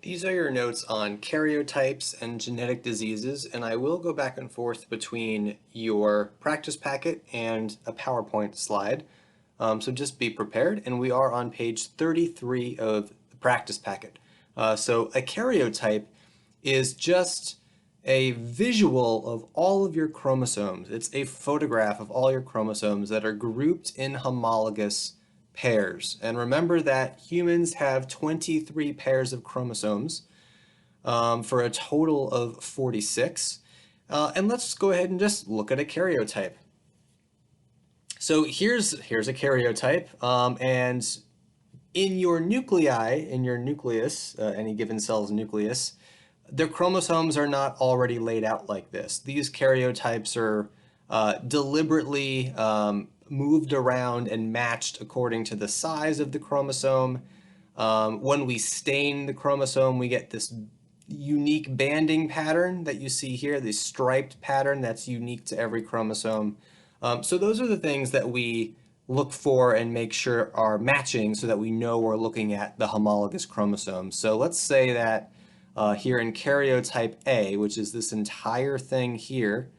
These are your notes on karyotypes and genetic diseases, and I will go back and forth between your practice packet and a PowerPoint slide. So just be prepared, and we are on page 33 of the practice packet. So a karyotype is just a visual of all of your chromosomes. It's a photograph of all your chromosomes that are grouped in homologous pairs. And remember that humans have 23 pairs of chromosomes for a total of 46. And let's go ahead and just look at a karyotype. So here's a karyotype, and in your nuclei, in your nucleus, any given cell's nucleus, their chromosomes are not already laid out like this. These karyotypes are deliberately moved around and matched according to the size of the chromosome. When we stain the chromosome, we get this unique banding pattern that you see here, this striped pattern that's unique to every chromosome. So those are the things that we look for and make sure are matching so that we know we're looking at the homologous chromosomes. So let's say that here in karyotype A, which is this entire thing here,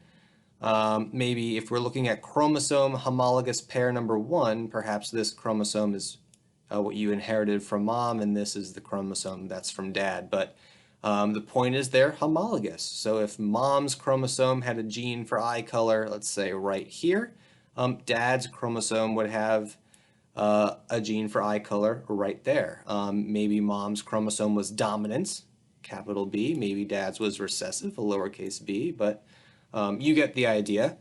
maybe if we're looking at chromosome homologous pair number 1, perhaps this chromosome is what you inherited from mom, and this is the chromosome that's from dad. But the point is they're homologous. So if mom's chromosome had a gene for eye color, let's say right here, dad's chromosome would have a gene for eye color right there. Maybe mom's chromosome was dominant, capital B, maybe dad's was recessive, a lowercase b, but you get the idea.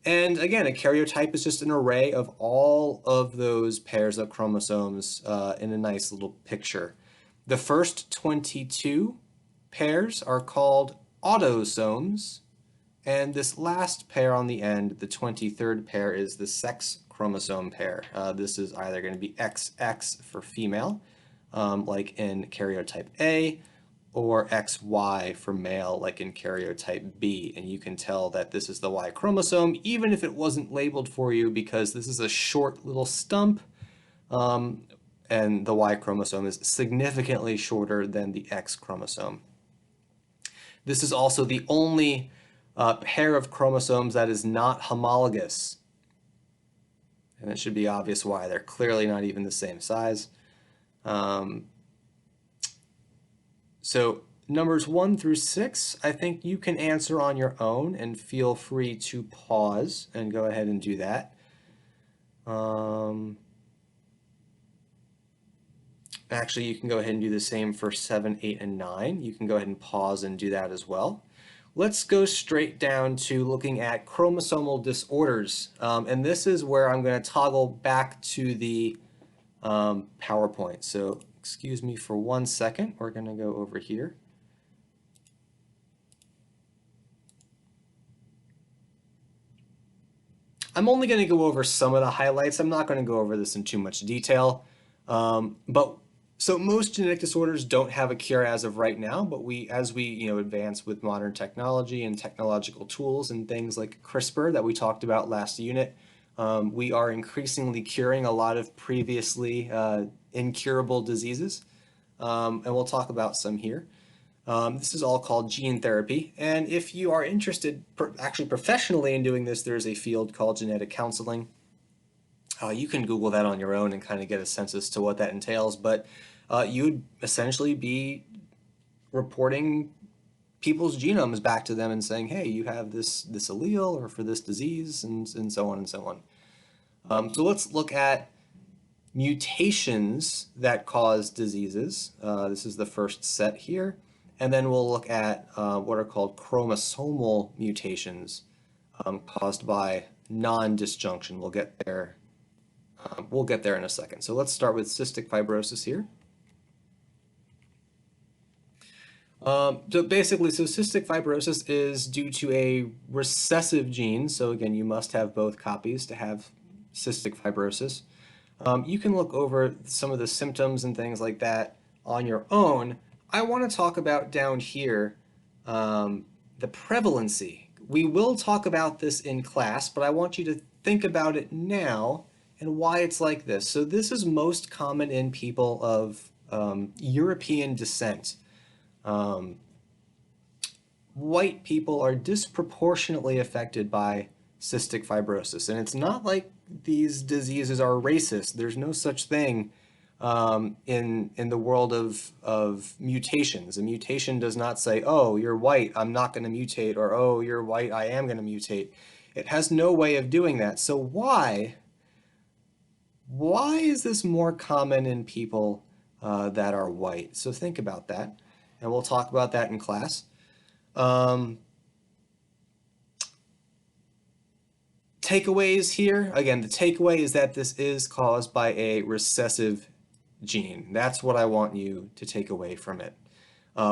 And again, a karyotype is just an array of all of those pairs of chromosomes in a nice little picture. The first 22 pairs are called autosomes, and this last pair on the end, the 23rd pair, is the sex chromosome pair. This is either going to be XX for female, like in karyotype A, or XY for male, like in karyotype B. And you can tell that this is the Y chromosome, even if it wasn't labeled for you, because this is a short little stump, and the Y chromosome is significantly shorter than the X chromosome. This is also the only pair of chromosomes that is not homologous. And it should be obvious why. They're clearly not even the same size. So numbers 1 through 6, I think you can answer on your own, and feel free to pause and go ahead and do that. Actually, you can go ahead and do the same for 7, 8, and 9. You can go ahead and pause and do that as well. Let's go straight down to looking at chromosomal disorders. And this is where I'm going to toggle back to the PowerPoint. So excuse me for 1 second. We're going to go over here. I'm only going to go over some of the highlights. I'm not going to go over this in too much detail. So most genetic disorders don't have a cure as of right now, but as we advance with modern technology and technological tools and things like CRISPR that we talked about last unit, we are increasingly curing a lot of previously incurable diseases, and we'll talk about some here. This is all called gene therapy, and if you are interested actually professionally in doing this, there's a field called genetic counseling. You can Google that on your own and kind of get a sense as to what that entails, but you would essentially be reporting people's genomes back to them and saying, hey, you have this allele or for this disease, and so on and so on. So let's look at mutations that cause diseases. This is the first set here. And then we'll look at what are called chromosomal mutations caused by non-disjunction. We'll get there. We'll get there in a second. So let's start with cystic fibrosis here. So basically, cystic fibrosis is due to a recessive gene. So again, you must have both copies to have cystic fibrosis. You can look over some of the symptoms and things like that on your own. I want to talk about down here the prevalency. We will talk about this in class, but I want you to think about it now and why it's like this. So this is most common in people of European descent. Um, White people are disproportionately affected by cystic fibrosis. And it's not like these diseases are racist. There's no such thing in the world of mutations. A mutation does not say, oh, you're white, I'm not going to mutate, or oh, you're white, I am going to mutate. It has no way of doing that. So why is this more common in people that are white? So think about that, and we'll talk about that in class. Um, Takeaways here. Again, the takeaway is that this is caused by a recessive gene. That's what I want you to take away from it.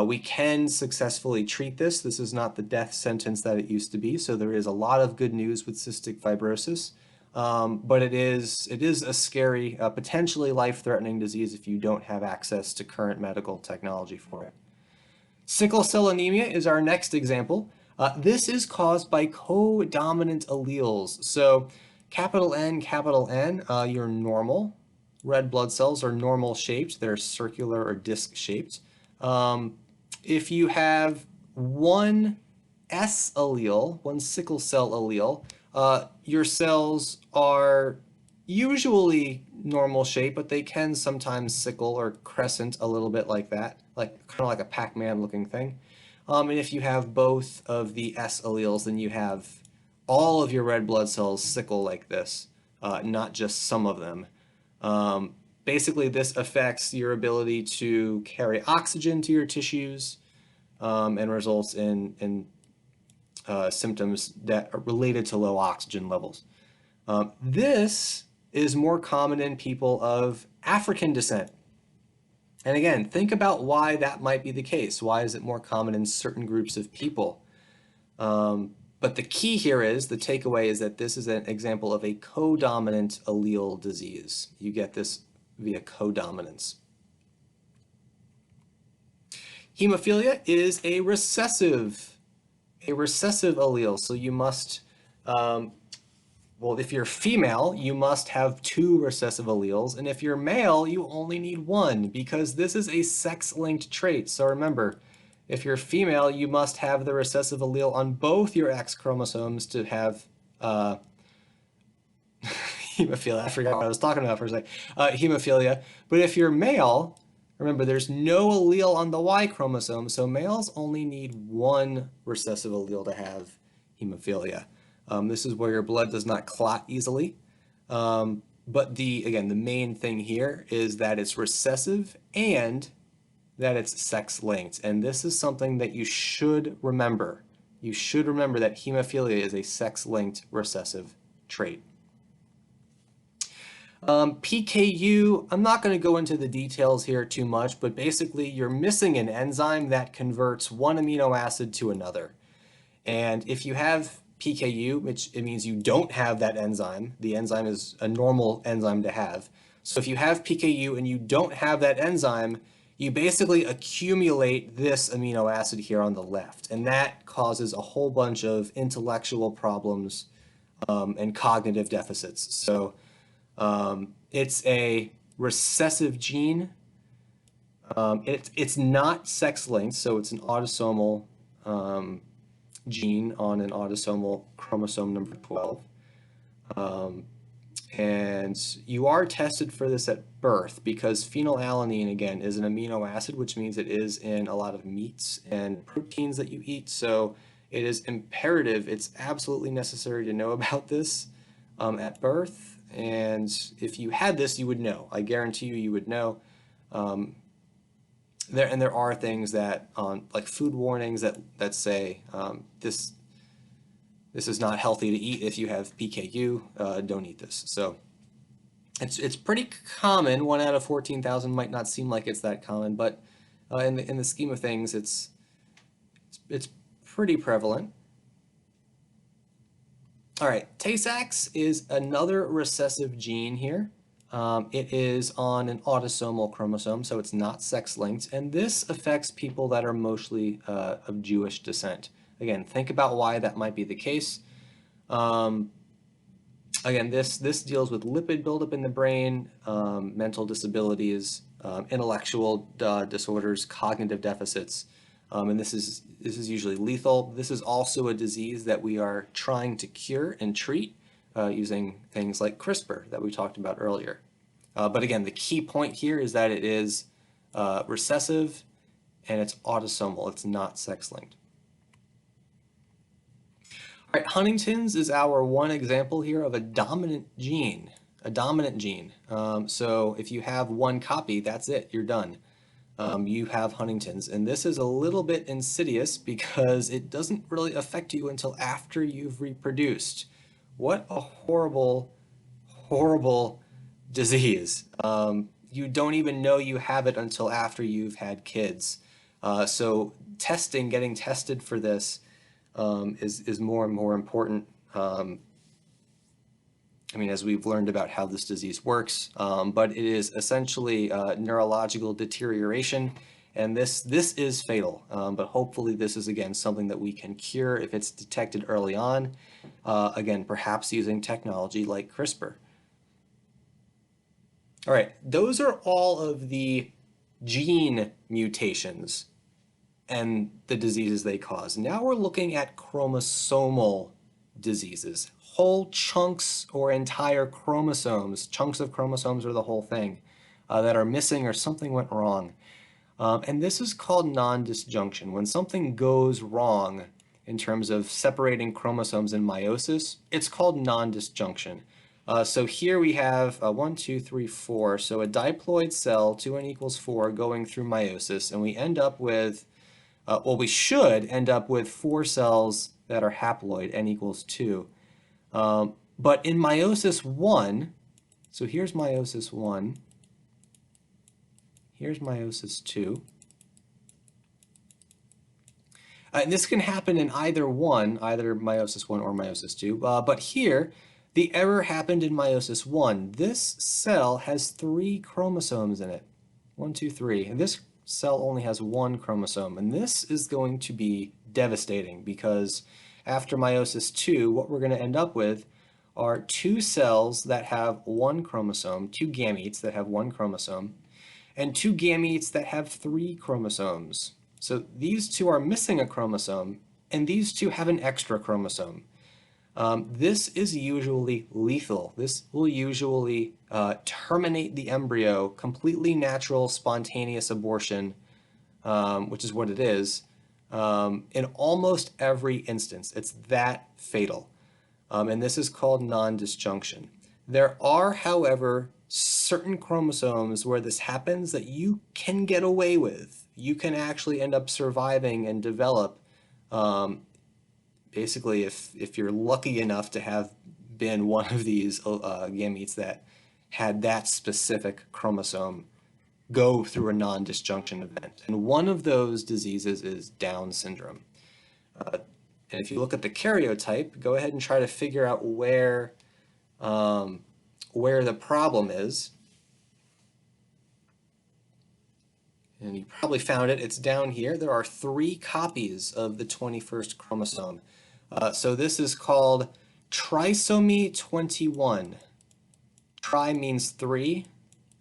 We can successfully treat this. This is not the death sentence that it used to be, so there is a lot of good news with cystic fibrosis. But it is a scary, potentially life-threatening disease if you don't have access to current medical technology for it. Sickle cell anemia is our next example. This is caused by codominant alleles. So capital N, your normal red blood cells are normal shaped. They're circular or disc shaped. If you have one S allele, one sickle cell allele, your cells are usually normal shape, but they can sometimes sickle or crescent a little bit like that, like kind of like a Pac-Man looking thing. And if you have both of the S alleles, then you have all of your red blood cells sickle like this, not just some of them. Basically, this affects your ability to carry oxygen to your tissues and results in symptoms that are related to low oxygen levels. This is more common in people of African descent. And again, think about why that might be the case. Why is it more common in certain groups of people? But the key here is, the takeaway is that this is an example of a codominant allele disease. You get this via codominance. Hemophilia is a recessive allele. So you must, well, if you're female, you must have 2 recessive alleles. And if you're male, you only need 1 because this is a sex-linked trait. So remember, if you're female, you must have the recessive allele on both your X chromosomes to have hemophilia. I forgot what I was talking about for a second. Hemophilia. But if you're male, remember there's no allele on the Y chromosome, so males only need 1 recessive allele to have hemophilia. This is where your blood does not clot easily. But again, the main thing here is that it's recessive and that it's sex-linked. And this is something that you should remember. You should remember that hemophilia is a sex-linked recessive trait. PKU, I'm not going to go into the details here too much, but basically you're missing an enzyme that converts one amino acid to another. And if you have PKU, which it means you don't have that enzyme, the enzyme is a normal enzyme to have. So if you have PKU and you don't have that enzyme, you basically accumulate this amino acid here on the left, and that causes a whole bunch of intellectual problems and cognitive deficits. So it's a recessive gene. It's not sex-linked, so it's an autosomal gene on an autosomal chromosome number 12. And you are tested for this at birth because phenylalanine, again, is an amino acid, which means it is in a lot of meats and proteins that you eat. So it is imperative, it's absolutely necessary to know about this at birth. And if you had this, you would know. I guarantee you would know. There are things that like food warnings that say this is not healthy to eat if you have PKU. Don't eat this. So it's pretty common. 1 out of 14,000 might not seem like it's that common, but in the scheme of things, it's pretty prevalent. All right, Tay-Sachs is another recessive gene here. It is on an autosomal chromosome, so it's not sex-linked, and this affects people that are mostly of Jewish descent. Again, think about why that might be the case. Again, this deals with lipid buildup in the brain, mental disabilities, intellectual disorders, cognitive deficits. and this is usually lethal. This is also a disease that we are trying to cure and treat using things like CRISPR that we talked about earlier. But again, the key point here is that it is recessive and it's autosomal. It's not sex-linked. All right, Huntington's is our one example here of a dominant gene. A dominant gene. So if you have one copy, that's it. You're done. You have Huntington's. And this is a little bit insidious because it doesn't really affect you until after you've reproduced. What a horrible, horrible disease. You don't even know you have it until after you've had kids. So getting tested for this is more and more important. I mean, as we've learned about how this disease works, but it is essentially neurological deterioration, and this is fatal. But hopefully, this is again something that we can cure if it's detected early on. Again, perhaps using technology like CRISPR. All right, those are all of the gene mutations and the diseases they cause. Now we're looking at chromosomal diseases. Whole chunks or entire chromosomes, chunks of chromosomes are the whole thing, that are missing or something went wrong. And this is called non-disjunction. When something goes wrong in terms of separating chromosomes in meiosis, it's called non-disjunction. So here we have 1, 2, 3, 4. So a diploid cell, 2n equals 4, going through meiosis, and we end up with, we should end up with 4 cells that are haploid, n equals 2. But in meiosis 1, so here's meiosis 1, here's meiosis 2. And this can happen in either meiosis 1 or meiosis 2. But here, the error happened in meiosis 1. This cell has 3 chromosomes in it. 1, 2, 3. And this cell only has 1 chromosome. And this is going to be devastating because after meiosis 2, what we're going to end up with are 2 cells that have 1 chromosome, 2 gametes that have 1 chromosome, and 2 gametes that have 3 chromosomes. So these 2 are missing a chromosome, and these 2 have an extra chromosome. This is usually lethal. This will usually terminate the embryo, completely natural, spontaneous abortion, which is what it is, in almost every instance. It's that fatal. And this is called non-disjunction. There are, however, certain chromosomes where this happens that you can get away with. You can actually end up surviving and develop, basically, if you're lucky enough to have been one of these gametes that had that specific chromosome go through a non-disjunction event. And one of those diseases is Down syndrome. And if you look at the karyotype, go ahead and try to figure out where the problem is. And you probably found it. It's down here. There are 3 copies of the 21st chromosome. So this is called trisomy 21. Tri means 3.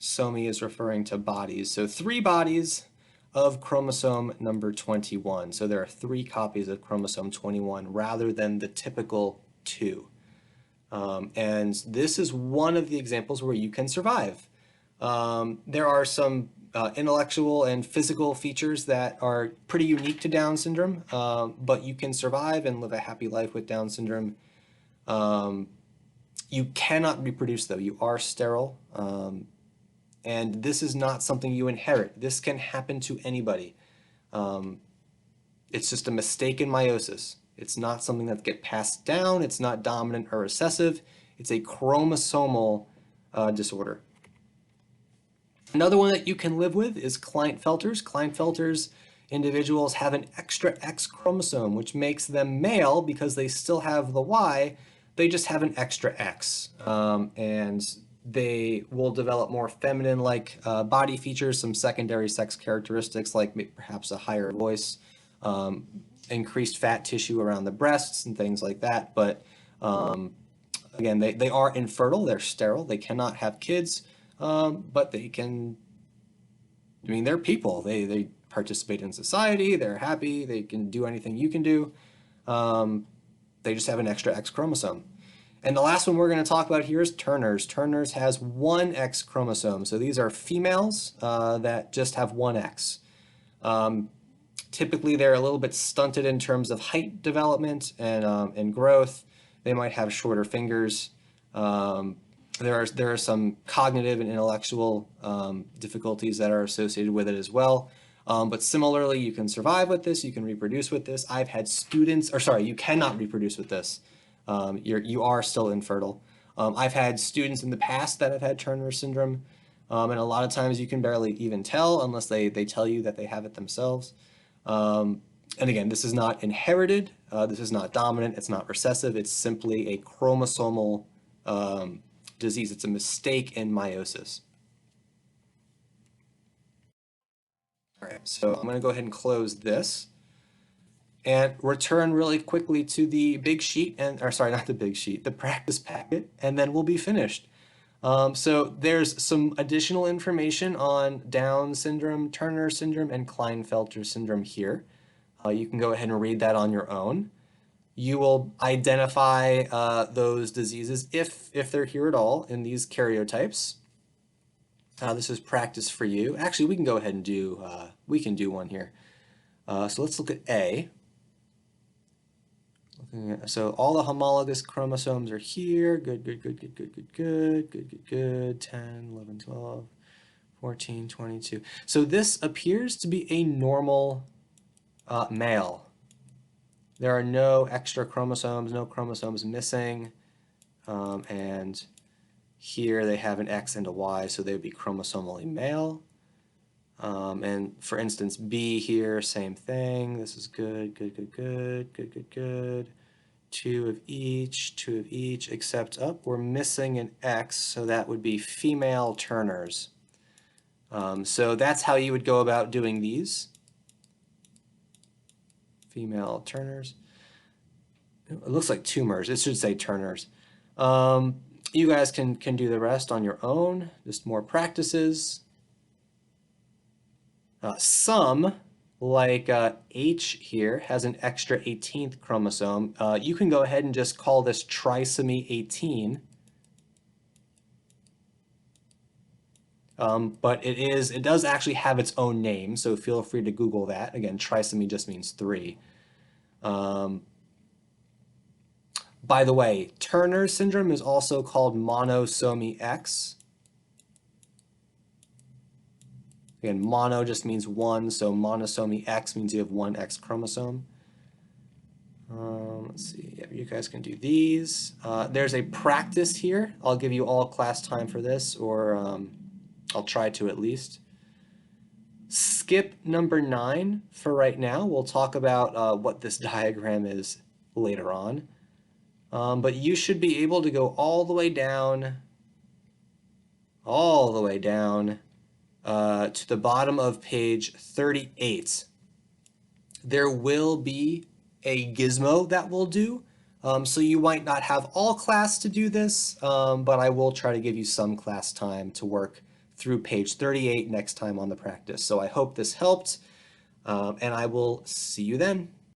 Somy is referring to bodies. So 3 bodies of chromosome number 21. So there are 3 copies of chromosome 21 rather than the typical 2. And this is one of the examples where you can survive. There are some intellectual and physical features that are pretty unique to Down syndrome, but you can survive and live a happy life with Down syndrome. You cannot reproduce, though. You are sterile. And this is not something you inherit. This can happen to anybody. It's just a mistake in meiosis. It's not something that gets passed down. It's not dominant or recessive. It's a chromosomal disorder. Another one that you can live with is Klinefelters. Klinefelters individuals have an extra X chromosome, which makes them male because they still have the Y. They just have an extra X. And they will develop more feminine-like body features, some secondary sex characteristics like perhaps a higher voice, increased fat tissue around the breasts and things like that. But again, they are infertile, they're sterile, they cannot have kids, but they can, I mean, they're people. They participate in society, they're happy, they can do anything you can do. They just have an extra X chromosome. And the last one we're going to talk about here is Turner's. Turner's has one X chromosome. So these are females that just have one X. Typically, they're a little bit stunted in terms of height development and growth. They might have shorter fingers. There are some cognitive and intellectual difficulties that are associated with it as well. But similarly, you can survive with this, you can reproduce with this. I've had students, or sorry, you cannot reproduce with this. You are still infertile. I've had students in the past that have had Turner syndrome, and a lot of times you can barely even tell unless they tell you that they have it themselves. And again, this is not inherited, this is not dominant, it's not recessive, it's simply a chromosomal disease. It's a mistake in meiosis. All right, so I'm going to go ahead and close this and return really quickly to the big sheet, or sorry, not the big sheet, the practice packet, and then we'll be finished. So there's some additional information on Down syndrome, Turner syndrome, and Klinefelter syndrome here. You can go ahead and read that on your own. You will identify those diseases if they're here at all in these karyotypes. This is practice for you. Actually, we can go ahead and do one here. So let's look at A. So all the homologous chromosomes are here. Good, good, good, good, good, good, good, good, good, good. 10, 11, 12, 14, 22. So this appears to be a normal male. There are no extra chromosomes, no chromosomes missing. And here they have an X and a Y, so they would be chromosomally male. And for instance, B here, same thing. This is good, good, good, good, good, good, good. Two of each, except we're missing an X, so that would be female Turners. So that's how you would go about doing these. Female Turners. It looks like tumors. It should say Turners. You guys can do the rest on your own, just more practices. Some, like H here, has an extra 18th chromosome. You can go ahead and just call this trisomy 18. But it does actually have its own name, so feel free to Google that. Again, trisomy just means 3. By the way, Turner syndrome is also called monosomy X. Again, mono just means 1, so monosomy X means you have 1 X chromosome. Let's see, yeah, you guys can do these. There's a practice here. I'll give you all class time for this, or I'll try to at least. Skip number 9 for right now. We'll talk about what this diagram is later on. But you should be able to go all the way down to the bottom of page 38. There will be a gizmo that we'll do, so you might not have all class to do this, but I will try to give you some class time to work through page 38 next time on the practice. So I hope this helped, and I will see you then.